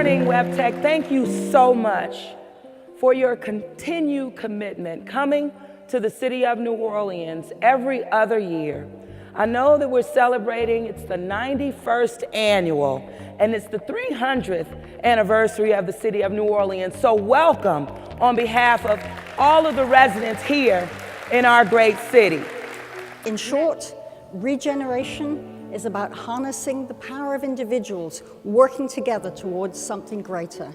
morning, WEFTEC. Thank you so much for your continued commitment coming to the city of New Orleans every other year. I know that we're celebrating, it's the 91st annual, and it's the 300th anniversary of the city of New Orleans. So welcome on behalf of all of the residents here in our great city. In short, regeneration is about harnessing the power of individuals working together towards something greater.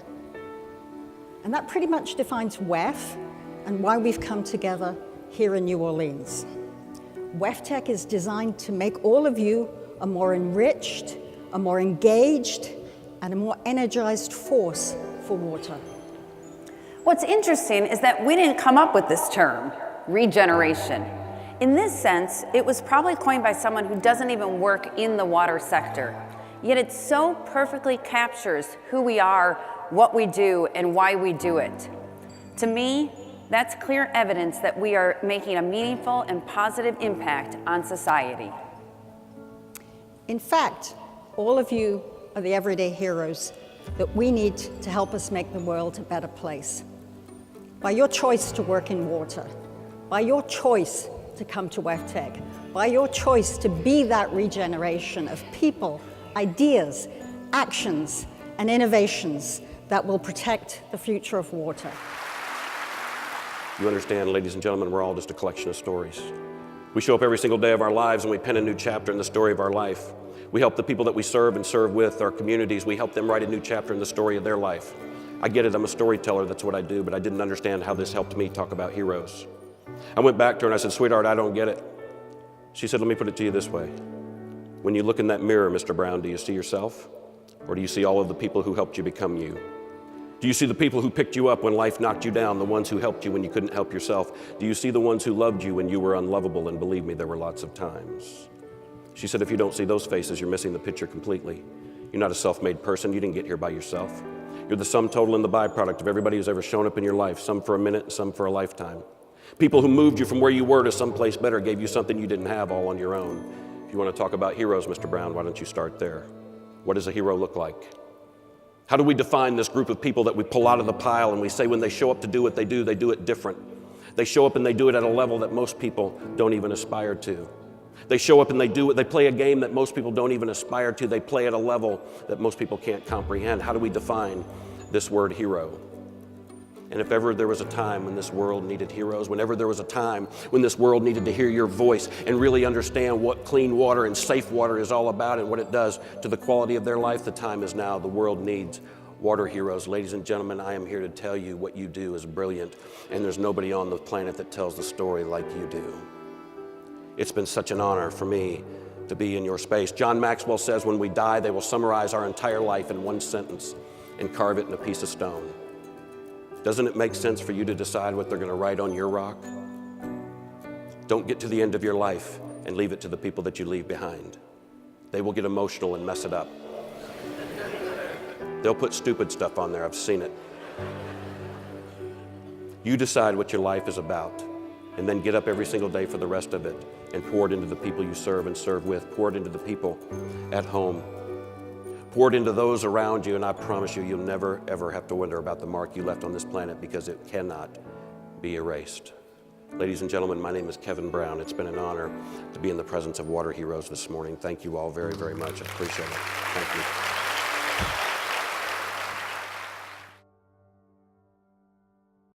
And that pretty much defines WEF and why we've come together here in New Orleans. WEFTEC is designed to make all of you a more enriched, a more engaged, and a more energized force for water. What's interesting is that we didn't come up with this term, regeneration. In this sense, it was probably coined by someone who doesn't even work in the water sector. Yet it so perfectly captures who we are, what we do, and why we do it. To me, that's clear evidence that we are making a meaningful and positive impact on society. In fact, all of you are the everyday heroes that we need to help us make the world a better place. By your choice to work in water, by your choice to come to WEFTEC, by your choice to be that regeneration of people, ideas, actions, and innovations that will protect the future of water. You understand, ladies and gentlemen, we're all just a collection of stories. We show up every single day of our lives and we pen a new chapter in the story of our life. We help the people that we serve and serve with, our communities, we help them write a new chapter in the story of their life. I get it, I'm a storyteller, that's what I do, but I didn't understand how this helped me talk about heroes. I went back to her and I said, sweetheart, I don't get it. She said, let me put it to you this way. When you look in that mirror, Mr. Brown, do you see yourself? Or do you see all of the people who helped you become you? Do you see the people who picked you up when life knocked you down, the ones who helped you when you couldn't help yourself? Do you see the ones who loved you when you were unlovable? And believe me, there were lots of times. She said, if you don't see those faces, you're missing the picture completely. You're not a self-made person. You didn't get here by yourself. You're the sum total and the byproduct of everybody who's ever shown up in your life, some for a minute, some for a lifetime. People who moved you from where you were to someplace better, gave you something you didn't have all on your own. If you want to talk about heroes, Mr. Brown, why don't you start there? What does a hero look like? How do we define this group of people that we pull out of the pile and we say when they show up to do what they do it different? They show up and they do it at a level that most people don't even aspire to. They show up and they play a game that most people don't even aspire to. They play at a level that most people can't comprehend. How do we define this word hero? And if ever there was a time when this world needed heroes, whenever there was a time when this world needed to hear your voice and really understand what clean water and safe water is all about and what it does to the quality of their life, the time is now. The world needs water heroes. Ladies and gentlemen, I am here to tell you what you do is brilliant, and there's nobody on the planet that tells the story like you do. It's been such an honor for me to be in your space. John Maxwell says when we die, they will summarize our entire life in one sentence and carve it in a piece of stone. Doesn't it make sense for you to decide what they're going to write on your rock? Don't get to the end of your life and leave it to the people that you leave behind. They will get emotional and mess it up. They'll put stupid stuff on there, I've seen it. You decide what your life is about, and then get up every single day for the rest of it and pour it into the people you serve and serve with. Pour it into the people at home. Pour it into those around you, and I promise you, you'll never, ever have to wonder about the mark you left on this planet because it cannot be erased. Ladies and gentlemen, my name is Kevin Brown. It's been an honor to be in the presence of water heroes this morning. Thank you all very, very much. I appreciate it. Thank you.